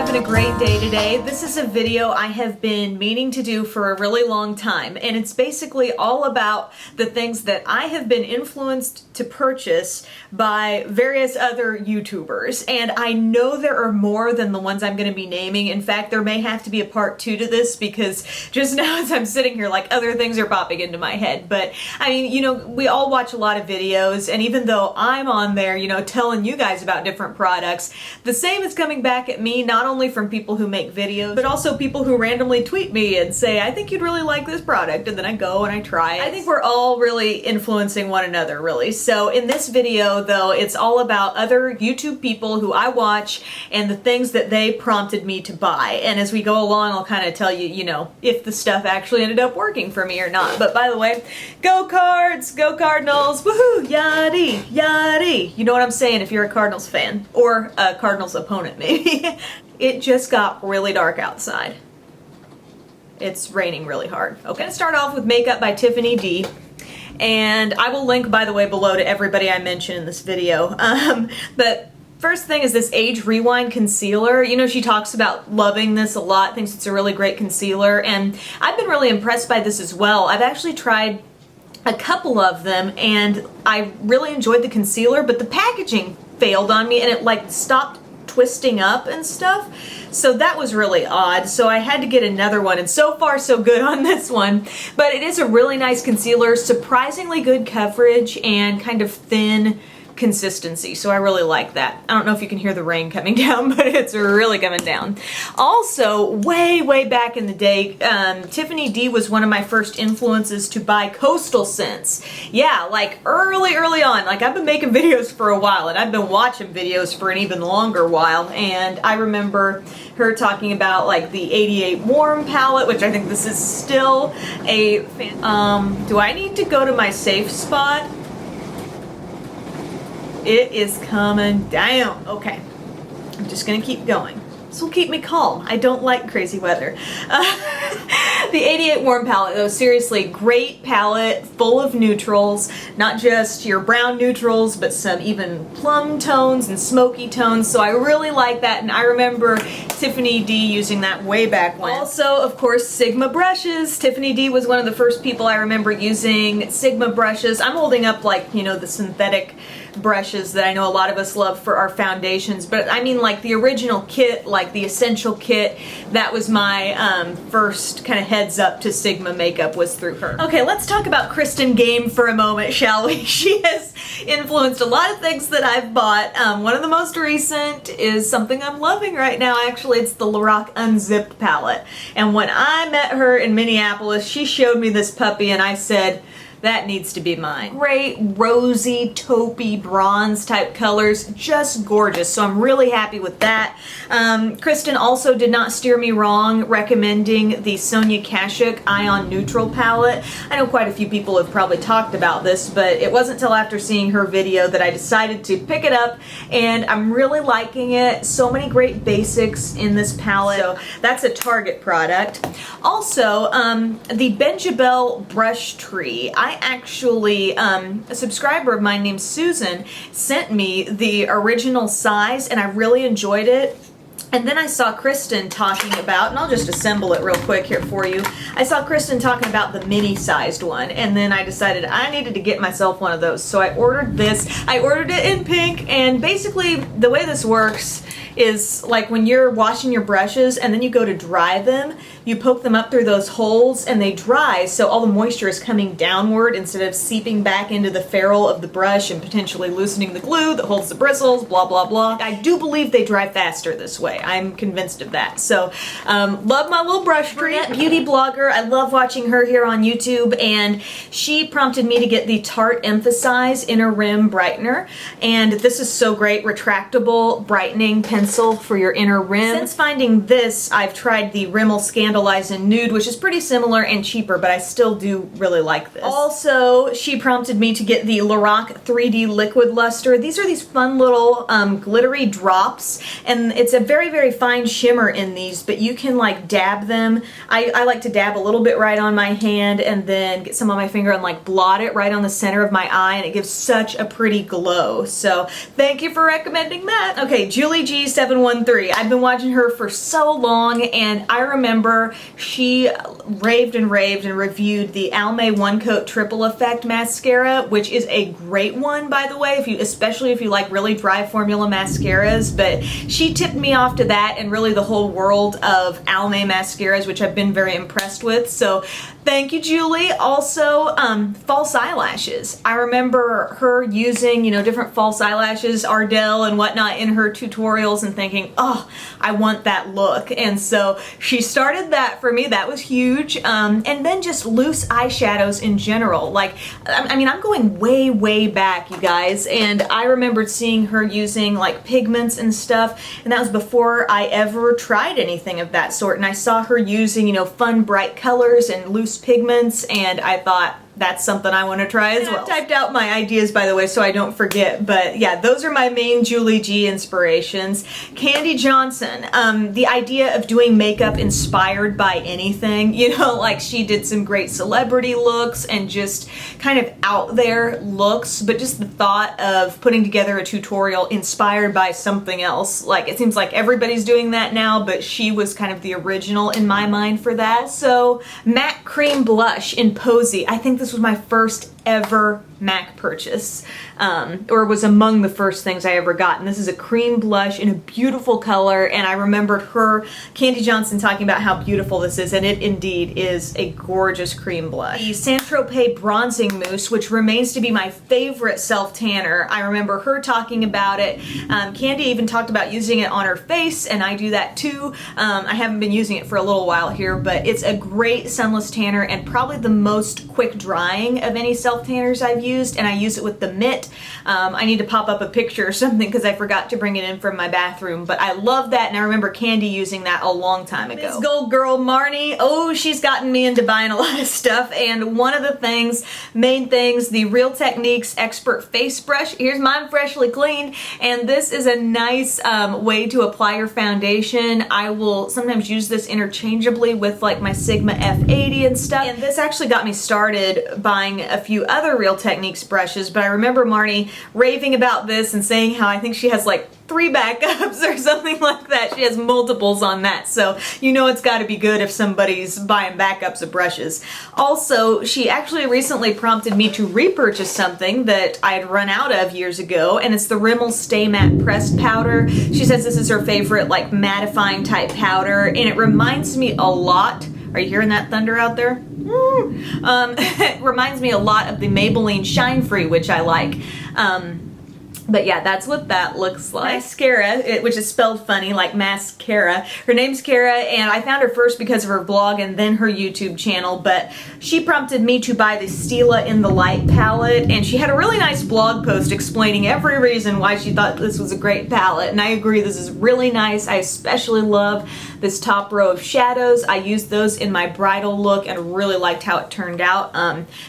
having a great day today. This is a video I have been meaning to do for a really long time, and it's basically all about the things that I have been influenced to purchase by various other YouTubers. And I know there are more than the ones I'm going to be naming. In fact, there may have to be a part 2 to this because just now as I'm sitting here, like, other things are popping into my head. But I mean, you know, we all watch a lot of videos, and even though I'm on there, you know, telling you guys about different products, the same is coming back at me, not only from people who make videos, but also people who randomly tweet me and say, I think you'd really like this product, and then I go and I try it. I think we're all really influencing one another, really. So in this video, though, it's all about other YouTube people who I watch and the things that they prompted me to buy. And as we go along, I'll kind of tell you, you know, if the stuff actually ended up working for me or not. But by the way, go Cards! Go Cardinals! Woohoo! Yaddy! Yaddy! You know what I'm saying if you're a Cardinals fan. Or a Cardinals opponent, maybe. It just got really dark outside. It's raining really hard. Okay, I'm gonna start off with Makeupby TiffanyD. And I will link, by the way, below to everybody I mention in this video. But first thing is this Age Rewind Concealer. You know, she talks about loving this a lot, thinks it's a really great concealer, and I've been really impressed by this as well. I've actually tried a couple of them, and I really enjoyed the concealer, but the packaging failed on me, and it like stopped twisting up and stuff. So that was really odd. So I had to get another one, and so far so good on this one. But it is a really nice concealer, surprisingly good coverage and kind of thin consistency, so I really like that. I don't know if you can hear the rain coming down, but it's really coming down. Also, way back in the day, TiffanyD was one of my first influences to buy coastal scents. Yeah, like early on. Like, I've been making videos for a while, and I've been watching videos for an even longer while, and I remember her talking about like the 88 Warm palette, which I think this is still a fan. Do I need to go to my safe spot? It is coming down. Okay, I'm just gonna keep going. This will keep me calm. I don't like crazy weather. The 88 Warm palette, though, seriously, great palette, full of neutrals, not just your brown neutrals, but some even plum tones and smoky tones, so I really like that, and I remember TiffanyD using that way back when. Also, of course, Sigma brushes. TiffanyD was one of the first people I remember using Sigma brushes. I'm holding up, like, you know, the synthetic brushes that I know a lot of us love for our foundations, but I mean like the original kit, like the essential kit, that was my first kind of heads up to Sigma makeup was through her. Okay, let's talk about Kristin Gehm for a moment, shall we? She has influenced a lot of things that I've bought. One of the most recent is something I'm loving right now, actually. It's the Lorac Unzipped palette. And when I met her in Minneapolis, she showed me this puppy and I said, that needs to be mine. Great rosy, taupey, bronze type colors, just gorgeous. So I'm really happy with that. Kristin also did not steer me wrong recommending the Sonia Kashuk Ion Neutral palette. I know quite a few people have probably talked about this, but it wasn't until after seeing her video that I decided to pick it up, and I'm really liking it. So many great basics in this palette. So that's a Target product. Also, the Benjabel Brush Tree. I actually, a subscriber of mine named Susan sent me the original size, and I really enjoyed it. And then I saw Kristin talking about, and I'll just assemble it real quick here for you. I saw Kristin talking about the mini-sized one, and then I decided I needed to get myself one of those. So I ordered this. I ordered it in pink, and basically the way this works is like when you're washing your brushes and then you go to dry them, you poke them up through those holes and they dry, so all the moisture is coming downward instead of seeping back into the ferrule of the brush and potentially loosening the glue that holds the bristles, blah blah blah. I do believe they dry faster this way. I'm convinced of that. So love my little brush tree. Brunette Beauty Blogger, I love watching her here on YouTube, and she prompted me to get the Tarte Emphasize Inner Rim Brightener, and this is so great. Retractable brightening pencil for your inner rim. Since finding this, I've tried the Rimmel Scandal Candlelight in Nude, which is pretty similar and cheaper, but I still do really like this. Also, she prompted me to get the Lorac 3D Liquid Luster. These are these fun little glittery drops, and it's a very, very fine shimmer in these, but you can like dab them. I like to dab a little bit right on my hand and then get some on my finger and like blot it right on the center of my eye, and it gives such a pretty glow. So thank you for recommending that. Okay, JulieG 713. I've been watching her for so long, and I remember she raved and reviewed the Almay One Coat Triple Effect mascara, which is a great one, by the way, especially if you like really dry formula mascaras. But she tipped me off to that and really the whole world of Almay mascaras, which I've been very impressed with. So thank you, Julie. Also, false eyelashes. I remember her using, you know, different false eyelashes, Ardell and whatnot in her tutorials, and thinking, oh, I want that look. And so she started that for me. That was huge. And then just loose eyeshadows in general. Like, I mean, I'm going way, way back, you guys. And I remembered seeing her using like pigments and stuff. And that was before I ever tried anything of that sort. And I saw her using, you know, fun, bright colors and loose pigments. And I thought, that's something I want to try as well. I typed out my ideas, by the way, so I don't forget, but yeah, those are my main JulieG inspirations. Kandee Johnson, the idea of doing makeup inspired by anything, you know, like she did some great celebrity looks and just kind of out there looks, but just the thought of putting together a tutorial inspired by something else, like it seems like everybody's doing that now, but she was kind of the original in my mind for that. So matte cream blush in Posy. I think this was my first ever MAC purchase, or was among the first things I ever got. And this is a cream blush in a beautiful color, and I remembered her, Kandee Johnson, talking about how beautiful this is, and it indeed is a gorgeous cream blush. The Saint-Tropez Bronzing Mousse, which remains to be my favorite self-tanner. I remember her talking about it. Kandee even talked about using it on her face, and I do that too. I haven't been using it for a little while here, but it's a great sunless tanner and probably the most quick drying of any self-tanners I've used, and I use it with the mitt. I need to pop up a picture or something because I forgot to bring it in from my bathroom, but I love that, and I remember Kandee using that a long time ago. MsGoldGirl Marnie, oh, she's gotten me into buying a lot of stuff, and one of the main things, the Real Techniques Expert Face Brush. Here's mine freshly cleaned, and this is a nice way to apply your foundation. I will sometimes use this interchangeably with like my Sigma F80 and stuff, and this actually got me started buying a few other Real Techniques brushes, but I remember Marnie raving about this and saying how I think she has like 3 backups or something like that. She has multiples on that, so you know it's got to be good if somebody's buying backups of brushes. Also, she actually recently prompted me to repurchase something that I had run out of years ago, and it's the Rimmel Stay Matte Pressed Powder. She says this is her favorite like mattifying type powder, and it reminds me a lot. Are you hearing that thunder out there? It reminds me a lot of the Maybelline Shine Free, which I like. But yeah, that's what that looks like. Maskcara, which is spelled funny, like Maskcara. Her name's Cara, and I found her first because of her blog and then her YouTube channel, but she prompted me to buy the Stila in the Light palette, and she had a really nice blog post explaining every reason why she thought this was a great palette, and I agree, this is really nice. I especially love this top row of shadows. I used those in my bridal look and really liked how it turned out.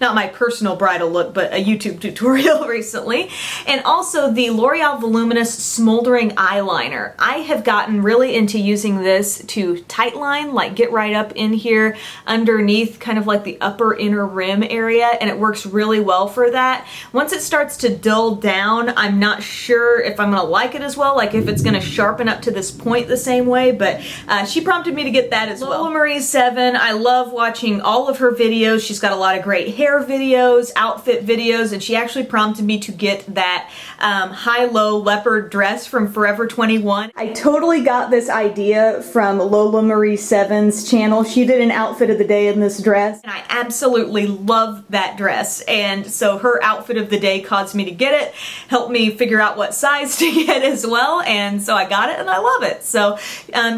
Not my personal bridal look, but a YouTube tutorial recently. And also the L'Oreal Voluminous Smoldering Eyeliner. I have gotten really into using this to tightline, like get right up in here underneath kind of like the upper inner rim area, and it works really well for that. Once it starts to dull down, I'm not sure if I'm gonna like it as well, like if it's gonna sharpen up to this point the same way, but she prompted me to get that as well. Lola Marie 7, I love watching all of her videos. She's got a lot of great hair videos, outfit videos, and she actually prompted me to get that high-low leopard dress from Forever 21. I totally got this idea from Lola Marie 7's channel. She did an outfit of the day in this dress, and I absolutely love that dress, and so her outfit of the day caused me to get it, helped me figure out what size to get as well, and so I got it and I love it. So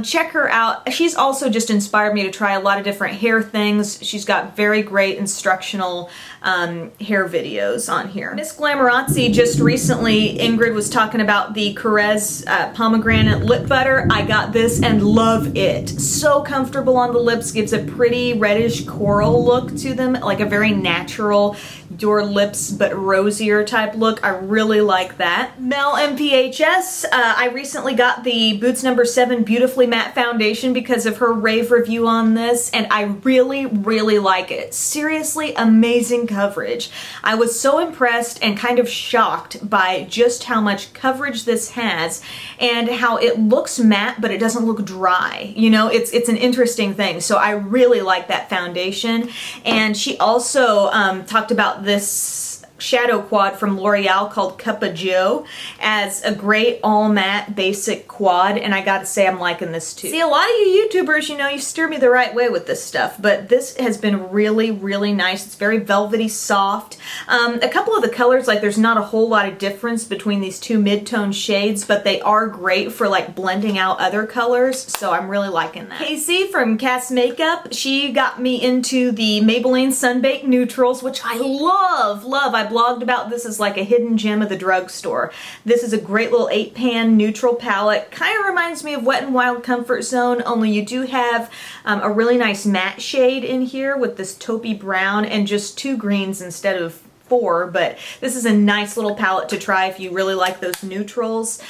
check her out. She's also just inspired me to try a lot of different hair things. She's got very great instructional hair videos on here. MissGlamorazzi just recently Obviously, Ingrid was talking about the Caress pomegranate lip butter. I got this and love it. So comfortable on the lips, gives a pretty reddish coral look to them, like a very natural your lips but rosier type look. I really like that. Mphs, I recently got the Boots No. 7 Beautifully Matte Foundation because of her rave review on this, and I really, really like it. Seriously, amazing coverage. I was so impressed and kind of shocked by just how much coverage this has and how it looks matte but it doesn't look dry. You know, it's an interesting thing. So I really like that foundation. And she also talked about this shadow quad from L'Oreal called Cup of Joe as a great all matte basic quad, and I gotta say I'm liking this too. See, a lot of you YouTubers, you know, you steer me the right way with this stuff, but this has been really, really nice. It's very velvety soft. A couple of the colors, like there's not a whole lot of difference between these two mid-tone shades, but they are great for like blending out other colors, so I'm really liking that. Casey from Cas Makeup, she got me into the Maybelline Sunbaked Neutrals, which I love. I blogged about this as like a hidden gem of the drugstore. This is a great little 8-pan neutral palette. Kind of reminds me of Wet n Wild Comfort Zone, only you do have a really nice matte shade in here with this taupey brown and just 2 greens instead of 4, but this is a nice little palette to try if you really like those neutrals.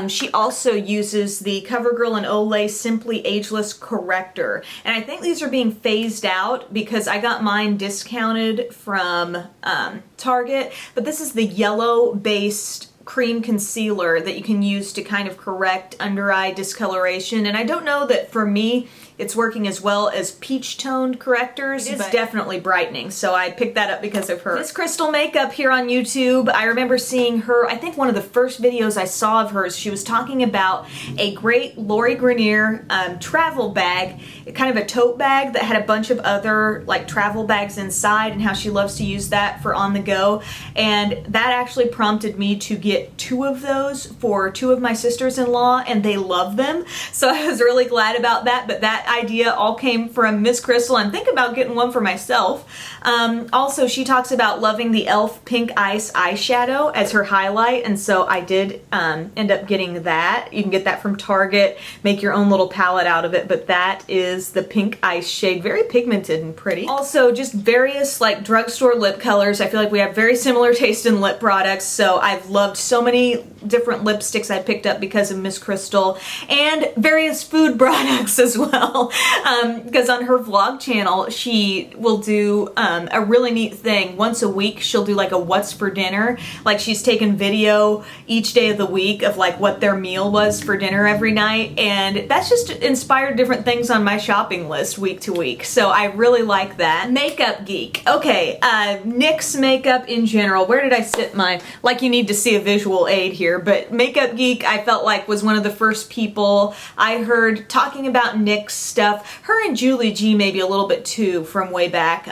She also uses the CoverGirl and Olay Simply Ageless Corrector, and I think these are being phased out because I got mine discounted from Target, but this is the yellow based cream concealer that you can use to kind of correct under eye discoloration, and I don't know that for me it's working as well as peach toned correctors. It's definitely brightening, so I picked that up because of her. MissCrystalMakeup here on YouTube, I remember seeing her, I think one of the first videos I saw of hers, she was talking about a great Lori Grenier travel bag, kind of a tote bag that had a bunch of other like travel bags inside, and how she loves to use that for on the go, and that actually prompted me to get 2 of those for 2 of my sisters-in-law, and they love them, so I was really glad about that. But that idea all came from Miss Crystal. I'm thinking about getting one for myself. Also, she talks about loving the e.l.f. Pink Ice eyeshadow as her highlight, and so I did end up getting that. You can get that from Target, make your own little palette out of it, but that is the Pink Ice shade. Very pigmented and pretty. Also, just various like drugstore lip colors. I feel like we have very similar taste in lip products, so I've loved so many different lipsticks I picked up because of Miss Crystal, and various food products as well. Because on her vlog channel, she will do a really neat thing. Once a week, she'll do like a what's for dinner. Like she's taken video each day of the week of like what their meal was for dinner every night, and that's just inspired different things on my shopping list week to week. So I really like that. MakeupGeek. Okay, NYX makeup in general. Where did I sit my, like you need to see a visual aid here, but MakeupGeek I felt like was one of the first people I heard talking about NYX stuff. Her and JulieG maybe a little bit too from way back.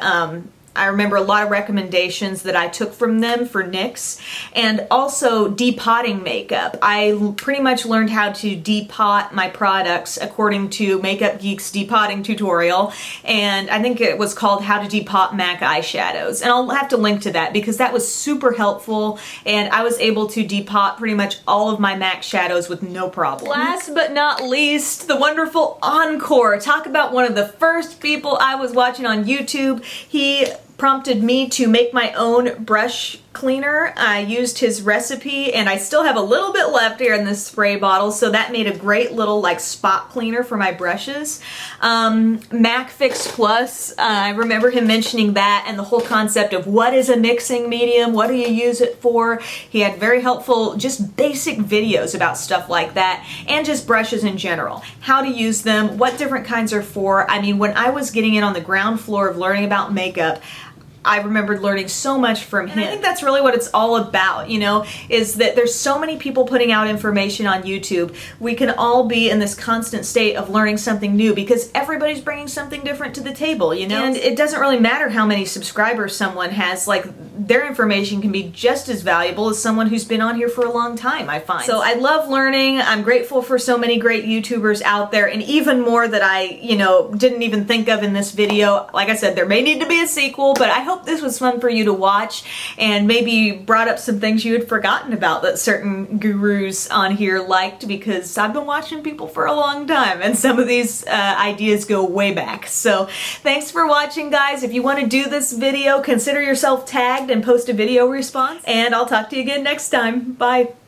I remember a lot of recommendations that I took from them for NYX, and also depotting makeup. I pretty much learned how to depot my products according to MakeupGeek's depotting tutorial, and I think it was called How to Depot MAC Eyeshadows, and I'll have to link to that because that was super helpful, and I was able to depot pretty much all of my MAC shadows with no problem. Last but not least, the wonderful EnKore. Talk about one of the first people I was watching on YouTube. He prompted me to make my own brush cleaner. I used his recipe, and I still have a little bit left here in this spray bottle, so that made a great little like spot cleaner for my brushes. MAC Fix Plus, I remember him mentioning that and the whole concept of what is a mixing medium, what do you use it for. He had very helpful, just basic videos about stuff like that, and just brushes in general. How to use them, what different kinds are for. I mean, when I was getting in on the ground floor of learning about makeup, I remembered learning so much from him. And I think that's really what it's all about, you know, is that there's so many people putting out information on YouTube. We can all be in this constant state of learning something new because everybody's bringing something different to the table, you know? And it doesn't really matter how many subscribers someone has. Like, their information can be just as valuable as someone who's been on here for a long time, I find. So I love learning. I'm grateful for so many great YouTubers out there, and even more that I, you know, didn't even think of in this video. Like I said, there may need to be a sequel, but I hope this was fun for you to watch and maybe brought up some things you had forgotten about that certain gurus on here liked, because I've been watching people for a long time and some of these ideas go way back. So thanks for watching, guys. If you want to do this video, consider yourself tagged and post a video response, and I'll talk to you again next time. Bye.